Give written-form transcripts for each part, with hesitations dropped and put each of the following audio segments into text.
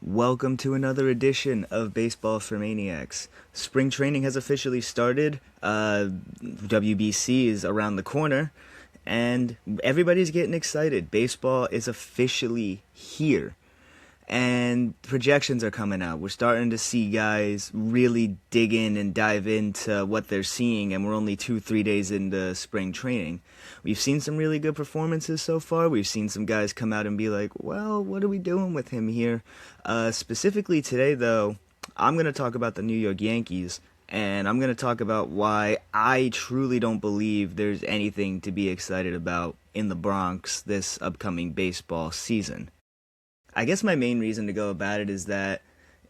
Welcome to another edition of Baseball for Maniacs. Spring training has officially started. WBC is around the corner, and everybody's getting excited. Baseball is officially here, and projections are coming out. We're starting to see guys really dig in and dive into what they're seeing, and we're only 2-3 days into spring training. We've seen some really good performances so far. We've seen some guys come out and be like, well, what are we doing with him here? Specifically today, though, I'm going to talk about the New York Yankees, and I'm going to talk about why I truly don't believe there's anything to be excited about in the Bronx this upcoming baseball season. I guess my main reason to go about it is that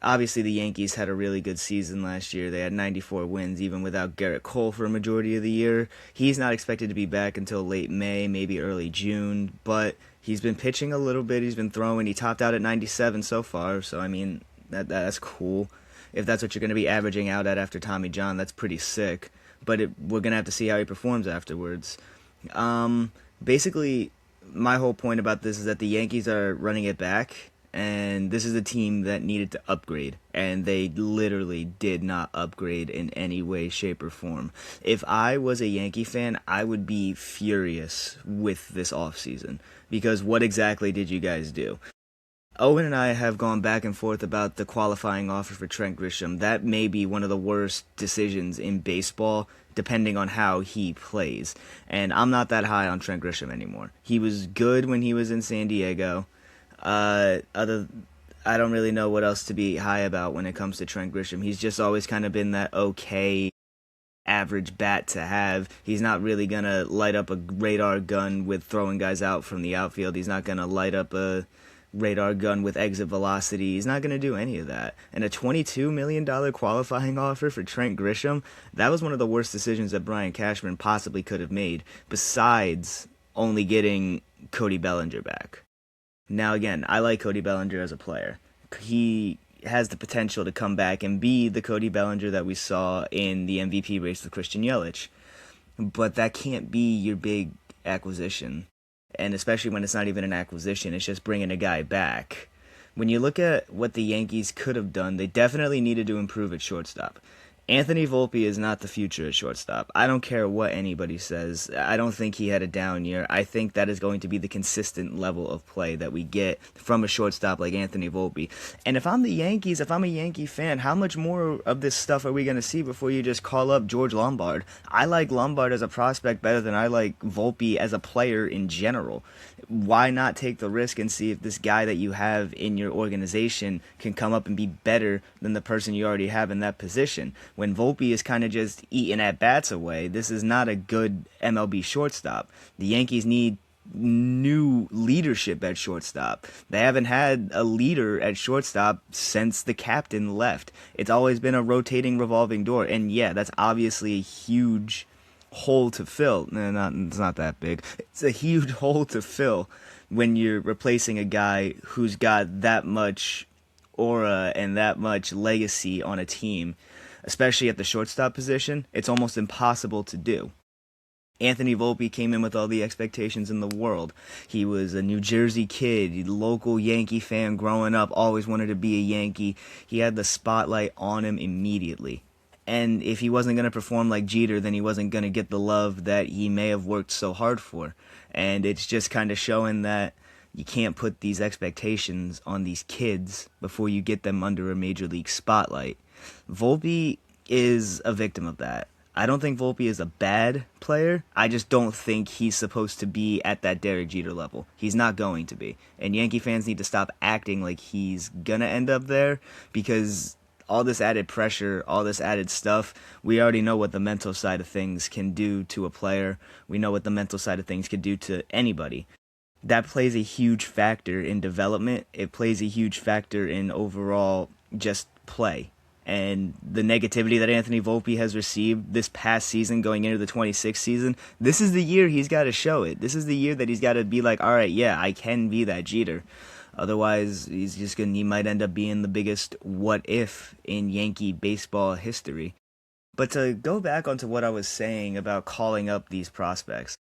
obviously the Yankees had a really good season last year. They had 94 wins even without Garrett Cole for a majority of the year. He's not expected to be back until late May, maybe early June, but he's been pitching a little bit. He's been throwing. He topped out at 97 so far, so I mean, that's cool. If that's what you're going to be averaging out at after Tommy John, that's pretty sick. But we're going to have to see how he performs afterwards. Basically, my whole point about this is that the Yankees are running it back, and this is a team that needed to upgrade, and they literally did not upgrade in any way, shape, or form. If I was a Yankee fan, I would be furious with this offseason, because what exactly did you guys do? Owen and I have gone back and forth about the qualifying offer for Trent Grisham. That may be one of the worst decisions in baseball, depending on how he plays. And I'm not that high on Trent Grisham anymore. He was good when he was in San Diego. I don't really know what else to be high about when it comes to Trent Grisham. He's just always kind of been that okay average bat to have. He's not really going to light up a radar gun with throwing guys out from the outfield. He's not going to light up a radar gun with exit velocity. He's not going to do any of that. And a $22 million qualifying offer for Trent Grisham, that was one of the worst decisions that Brian Cashman possibly could have made, besides only getting Cody Bellinger back. Now again, I like Cody Bellinger as a player. He has the potential to come back and be the Cody Bellinger that we saw in the MVP race with Christian Yelich. But that can't be your big acquisition. And especially when it's not even an acquisition, it's just bringing a guy back. When you look at what the Yankees could have done, they definitely needed to improve at shortstop. Anthony Volpe is not the future at shortstop. I don't care what anybody says. I don't think he had a down year. I think that is going to be the consistent level of play that we get from a shortstop like Anthony Volpe. And if I'm the Yankees, if I'm a Yankee fan, how much more of this stuff are we going to see before you just call up George Lombard? I like Lombard as a prospect better than I like Volpe as a player in general. Why not take the risk and see if this guy that you have in your organization can come up and be better than the person you already have in that position? When Volpe is kind of just eating at bats away, this is not a good MLB shortstop. The Yankees need new leadership at shortstop. They haven't had a leader at shortstop since the captain left. It's always been a rotating, revolving door. And yeah, that's obviously a huge hole to fill. It's not that big. It's a huge hole to fill when you're replacing a guy who's got that much aura and that much legacy on a team. Especially at the shortstop position, it's almost impossible to do. Anthony Volpe came in with all the expectations in the world. He was a New Jersey kid, local Yankee fan growing up, always wanted to be a Yankee. He had the spotlight on him immediately. And if he wasn't going to perform like Jeter, then he wasn't going to get the love that he may have worked so hard for. And it's just kind of showing that you can't put these expectations on these kids before you get them under a major league spotlight. Volpe is a victim of that. I don't think Volpe is a bad player. I just don't think he's supposed to be at that Derek Jeter level. He's not going to be. And Yankee fans need to stop acting like he's going to end up there, because all this added pressure, all this added stuff, we already know what the mental side of things can do to a player. We know what the mental side of things can do to anybody. That plays a huge factor in development. It plays a huge factor in overall just play. And the negativity that Anthony Volpe has received this past season going into the 26th season, this is the year he's got to show it. This is the year that he's got to be like, all right, yeah, I can be that Jeter. Otherwise, he might end up being the biggest what if in Yankee baseball history. But to go back onto what I was saying about calling up these prospects,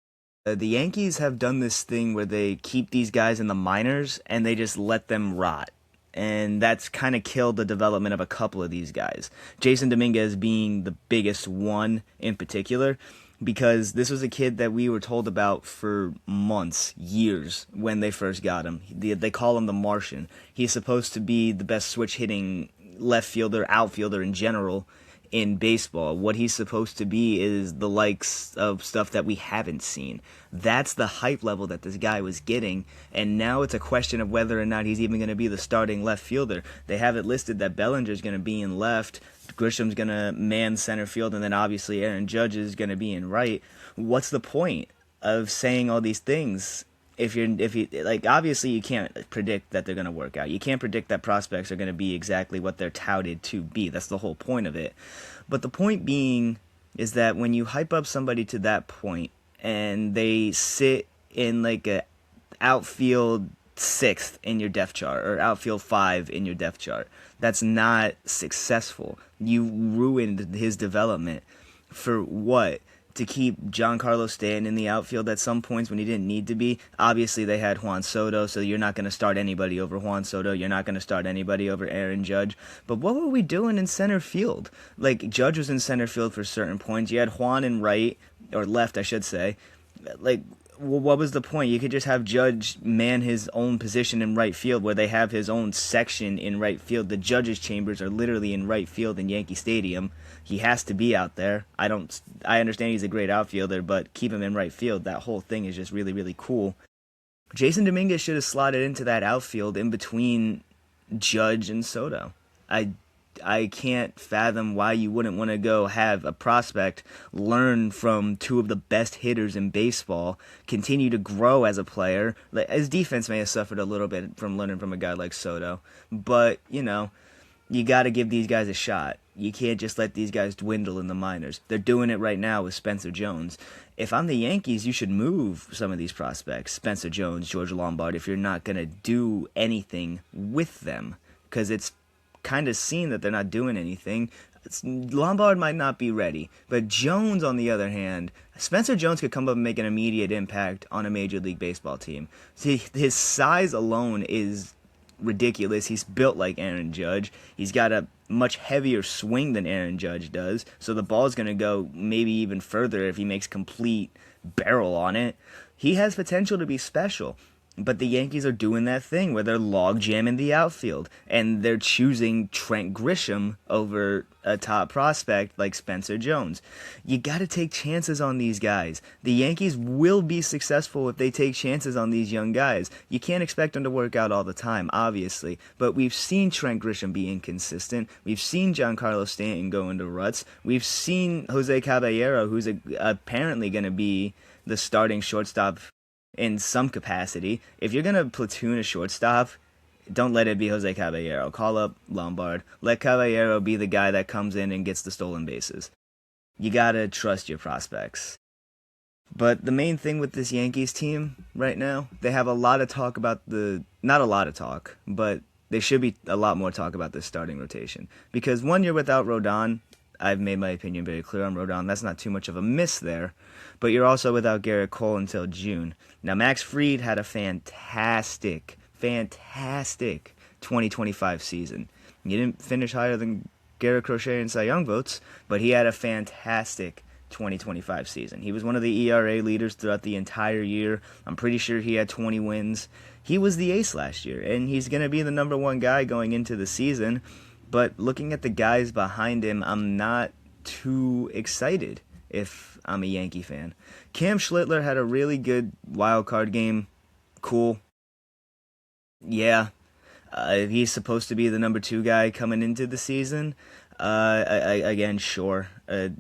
the Yankees have done this thing where they keep these guys in the minors and they just let them rot. and that's kind of killed the development of a couple of these guys. Jason Dominguez being the biggest one in particular, because this was a kid that we were told about for months, years, when they first got him. They call him the Martian. He's supposed to be the best switch hitting left fielder, outfielder in general in baseball. What he's supposed to be is the likes of stuff that we haven't seen. That's the hype level that this guy was getting, and now it's a question of whether or not he's even going to be the starting left fielder. They have it listed that Bellinger's going to be in left, Grisham's going to man center field, and then obviously Aaron Judge is going to be in right. What's the point of saying all these things if you like, obviously you can't predict that they're going to work out. You can't predict that prospects are going to be exactly what they're touted to be. That's the whole point of it. But the point being is that when you hype up somebody to that point and they sit in like a outfield sixth in your depth chart or outfield 5 in your depth chart, that's not successful. You ruined his development for what? To keep Giancarlo Stanton in the outfield at some points when he didn't need to be. Obviously, they had Juan Soto, so you're not going to start anybody over Juan Soto. You're not going to start anybody over Aaron Judge. But what were we doing in center field? Like, Judge was in center field for certain points. You had Juan in right, or left, I should say. Like, what was the point? You could just have Judge man his own position in right field where they have his own section in right field. The judges' chambers are literally in right field in Yankee Stadium. He has to be out there. I understand he's a great outfielder, but keep him in right field. That whole thing is just really, really cool. Jason Dominguez should have slotted into that outfield in between Judge and Soto. I can't fathom why you wouldn't want to go have a prospect learn from two of the best hitters in baseball, continue to grow as a player. His defense may have suffered a little bit from learning from a guy like Soto, but, you got to give these guys a shot. You can't just let these guys dwindle in the minors. They're doing it right now with Spencer Jones. If I'm the Yankees, you should move some of these prospects, Spencer Jones, George Lombard, if you're not going to do anything with them, because it's kind of seen that they're not doing anything. Lombard might not be ready, but Jones, on the other hand, Spencer Jones could come up and make an immediate impact on a Major League Baseball team. See, his size alone is ridiculous. He's built like Aaron Judge. He's got a much heavier swing than Aaron Judge does, so the ball's going to go maybe even further if he makes complete barrel on it. He has potential to be special. But the Yankees are doing that thing where they're log jamming the outfield, and they're choosing Trent Grisham over a top prospect like Spencer Jones. You got to take chances on these guys. The Yankees will be successful if they take chances on these young guys. You can't expect them to work out all the time, obviously, but we've seen Trent Grisham be inconsistent. We've seen Giancarlo Stanton go into ruts. We've seen Jose Caballero, who's apparently going to be the starting shortstop in some capacity. If you're going to platoon a shortstop, don't let it be Jose Caballero. Call up Lombard. Let Caballero be the guy that comes in and gets the stolen bases. You got to trust your prospects. But the main thing with this Yankees team right now, they have a lot of talk about not a lot of talk, but there should be a lot more talk about this starting rotation. Because 1 year without Rodon, I've made my opinion very clear on Rodon. That's not too much of a miss there. But you're also without Garrett Cole until June. Now, Max Fried had a fantastic 2025 season. He didn't finish higher than Garrett Crochet in Cy Young votes, but he had a fantastic 2025 season. He was one of the ERA leaders throughout the entire year. I'm pretty sure he had 20 wins. He was the ace last year, and he's going to be the number one guy going into the season. But looking at the guys behind him, I'm not too excited if I'm a Yankee fan. Cam Schlittler had a really good wild card game. Cool. Yeah. He's supposed to be the number 2 guy coming into the season. Again, sure.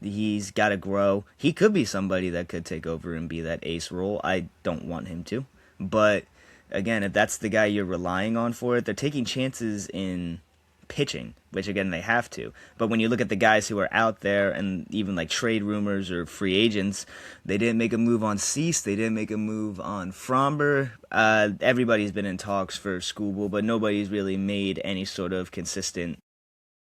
He's got to grow. He could be somebody that could take over and be that ace role. I don't want him to. But, again, if that's the guy you're relying on for it, they're taking chances in pitching, which again they have to. But when you look at the guys who are out there and even like trade rumors or free agents, they didn't make a move on Cease, they didn't make a move on Fromber. Everybody's been in talks for Skubal, but nobody's really made any sort of consistent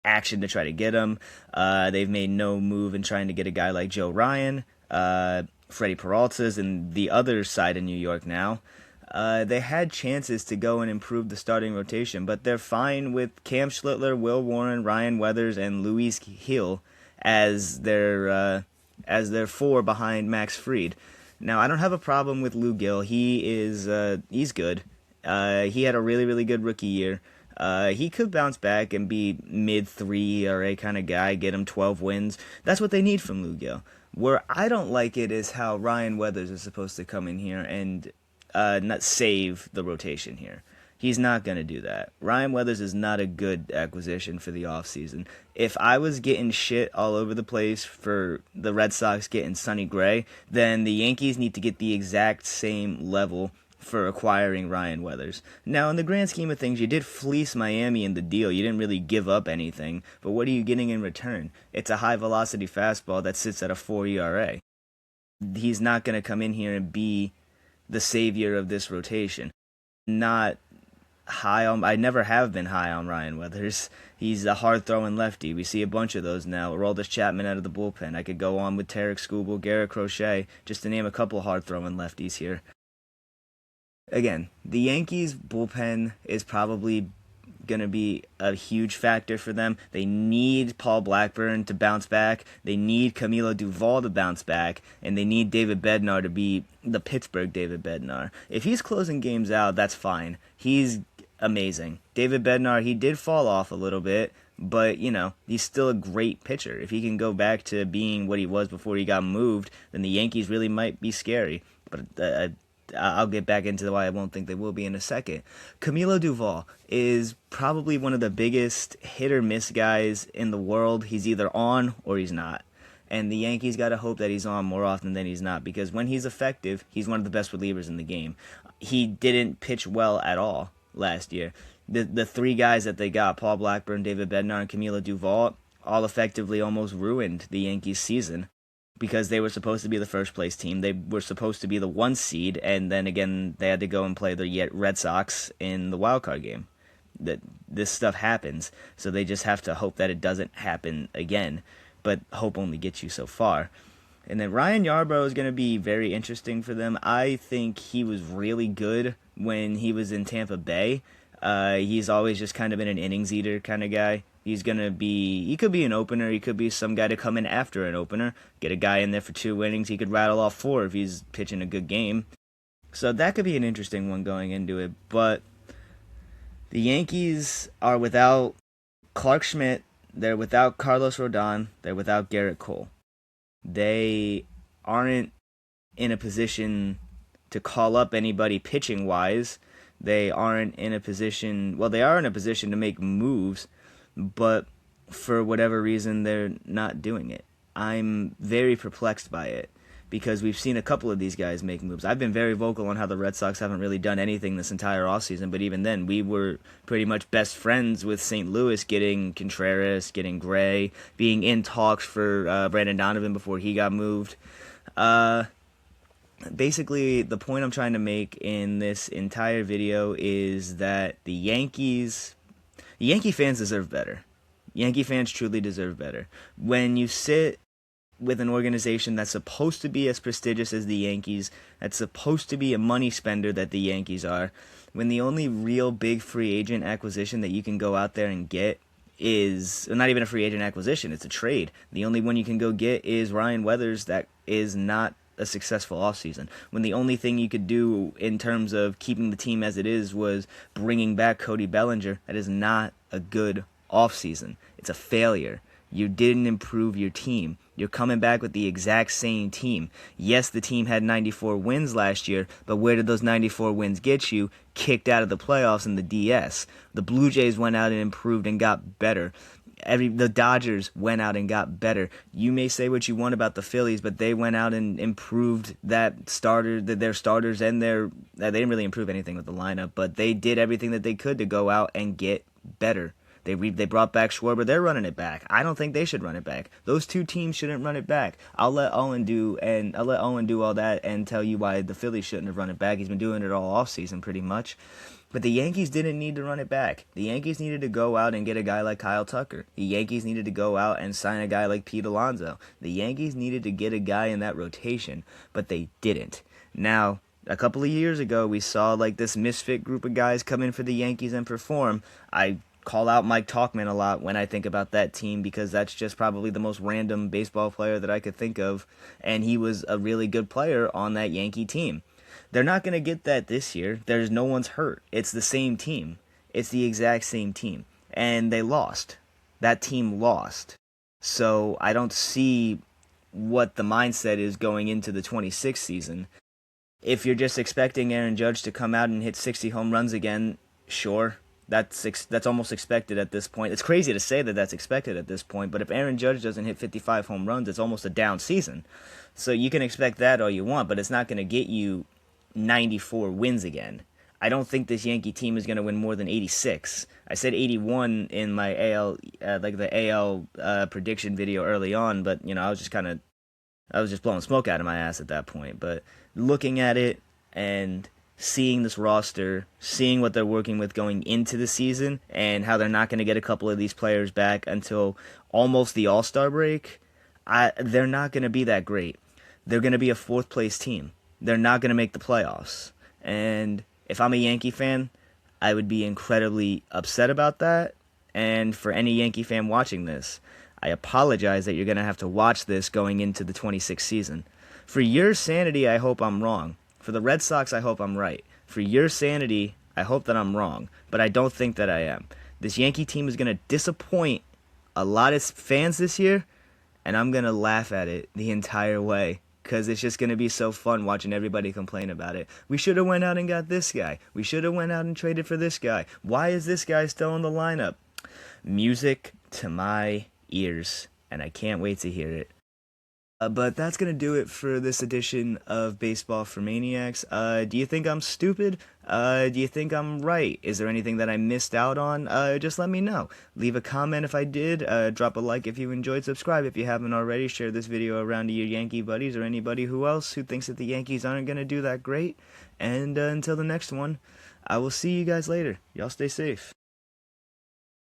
action to try to get him. They've made no move in trying to get a guy like Joe Ryan. Freddie Peralta's in the other side of New York now. They had chances to go and improve the starting rotation, but they're fine with Cam Schlittler, Will Warren, Ryan Weathers, and Luis Hill as their four behind Max Fried. Now, I don't have a problem with Lou Gill. He's good. He had a really, really good rookie year. He could bounce back and be mid 3 ERA kind of guy, get him 12 wins. That's what they need from Lou Gill. Where I don't like it is how Ryan Weathers is supposed to come in here and not save the rotation here. He's not going to do that. Ryan Weathers is not a good acquisition for the offseason. If I was getting shit all over the place for the Red Sox getting Sonny Gray, then the Yankees need to get the exact same level for acquiring Ryan Weathers. Now, in the grand scheme of things, you did fleece Miami in the deal. You didn't really give up anything, but what are you getting in return? It's a high-velocity fastball that sits at a 4 ERA. He's not going to come in here and be the savior of this rotation. Not high on. I never have been high on Ryan Weathers. He's a hard-throwing lefty. We see a bunch of those now. Aroldis Chapman out of the bullpen. I could go on with Tarek Skubal, Garrett Crochet, just to name a couple hard-throwing lefties here. Again, the Yankees' bullpen is probably going to be a huge factor for them. They need Paul Blackburn to bounce back. They need Camilo Duvall to bounce back. And they need David Bednar to be the Pittsburgh David Bednar. If he's closing games out, that's fine. He's amazing. David Bednar, he did fall off a little bit, but, he's still a great pitcher. If he can go back to being what he was before he got moved, then the Yankees really might be scary. But I'll get back into why I won't think they will be in a second. Camilo Duvall is probably one of the biggest hit-or-miss guys in the world. He's either on or he's not. And the Yankees got to hope that he's on more often than he's not, because when he's effective, he's one of the best relievers in the game. He didn't pitch well at all last year. The three guys that they got, Paul Blackburn, David Bednar, and Camilo Duvall, all effectively almost ruined the Yankees' season, because they were supposed to be the first place team. They were supposed to be the 1 seed, and then again they had to go and play the Red Sox in the wild card game. That this stuff happens, so they just have to hope that it doesn't happen again. But hope only gets you so far. And then Ryan Yarbrough is going to be very interesting for them. I think he was really good when he was in Tampa Bay. He's always just kind of been an innings eater kind of guy. He could be an opener. He could be some guy to come in after an opener, get a guy in there for 2 innings. He could rattle off 4 if he's pitching a good game. So that could be an interesting one going into it. But the Yankees are without Clark Schmidt. They're without Carlos Rodon. They're without Garrett Cole. They aren't in a position to call up anybody pitching-wise. They aren't in a position... Well, they are in a position to make moves, but for whatever reason, they're not doing it. I'm very perplexed by it, because we've seen a couple of these guys make moves. I've been very vocal on how the Red Sox haven't really done anything this entire offseason, but even then, we were pretty much best friends with St. Louis getting Contreras, getting Gray, being in talks for Brandon Donovan before he got moved. Basically, the point I'm trying to make in this entire video is that the Yankee fans deserve better. Yankee fans truly deserve better. When you sit with an organization that's supposed to be as prestigious as the Yankees, that's supposed to be a money spender that the Yankees are, when the only real big free agent acquisition that you can go out there and get is not even a free agent acquisition, it's a trade. The only one you can go get is Ryan Weathers. That is not a successful offseason. When the only thing you could do in terms of keeping the team as it is was bringing back Cody Bellinger, that is not a good offseason. It's a failure. You didn't improve your team. You're coming back with the exact same team. Yes, the team had 94 wins last year, but where did those 94 wins get you? Kicked out of the playoffs in the DS. The Blue Jays went out and improved and got better. The Dodgers went out and got better. You may say what you want about the Phillies, but they went out and improved their starters, and they didn't really improve anything with the lineup, but they did everything that they could to go out and get better. They brought back Schwarber. They're running it back. I don't think they should run it back. Those two teams shouldn't run it back. I'll let Owen do all that and tell you why the Phillies shouldn't have run it back. He's been doing it all offseason pretty much. But the Yankees didn't need to run it back. The Yankees needed to go out and get a guy like Kyle Tucker. The Yankees needed to go out and sign a guy like Pete Alonso. The Yankees needed to get a guy in that rotation, but they didn't. Now, A couple of years ago, we saw like this misfit group of guys come in for the Yankees and perform. I call out Mike Talkman a lot when I think about that team because that's just probably the most random baseball player that I could think of, and he was a really good player on that Yankee team. They're not going to get that this year. There's no one's hurt. It's the same team. It's the exact same team. And they lost. That team lost. So I don't see what the mindset is going into the 26th season. If you're just expecting Aaron Judge to come out and hit 60 home runs again, sure. That's almost expected at this point. It's crazy to say that that's expected at this point, but if Aaron Judge doesn't hit 55 home runs, it's almost a down season. So you can expect that all you want, but it's not going to get you 94 wins again. I don't think this Yankee team is going to win more than 86. I said 81 in my AL, like the AL prediction video early on, but I was just blowing smoke out of my ass at that point. But looking at it and seeing this roster, seeing what they're working with going into the season, and how they're not going to get a couple of these players back until almost the All-Star break, they're not going to be that great. They're going to be a fourth place team. They're not going to make the playoffs. And if I'm a Yankee fan, I would be incredibly upset about that. And for any Yankee fan watching this, I apologize that you're going to have to watch this going into the 26th season. For your sanity, I hope I'm wrong. For the Red Sox, I hope I'm right. For your sanity, I hope that I'm wrong. But I don't think that I am. This Yankee team is going to disappoint a lot of fans this year, and I'm going to laugh at it the entire way. Because it's just going to be so fun watching everybody complain about it. We should have went out and got this guy. We should have went out and traded for this guy. Why is this guy still in the lineup? Music to my ears, and I can't wait to hear it. But that's going to do it for this edition of Baseball for Maniacs. Do you think I'm stupid? Do you think I'm right? Is there anything that I missed out on? Just let me know. Leave a comment if I did. Drop a like if you enjoyed. Subscribe if you haven't already. Share this video around to your Yankee buddies or anybody who else who thinks that the Yankees aren't going to do that great. And until the next one, I will see you guys later. Y'all stay safe.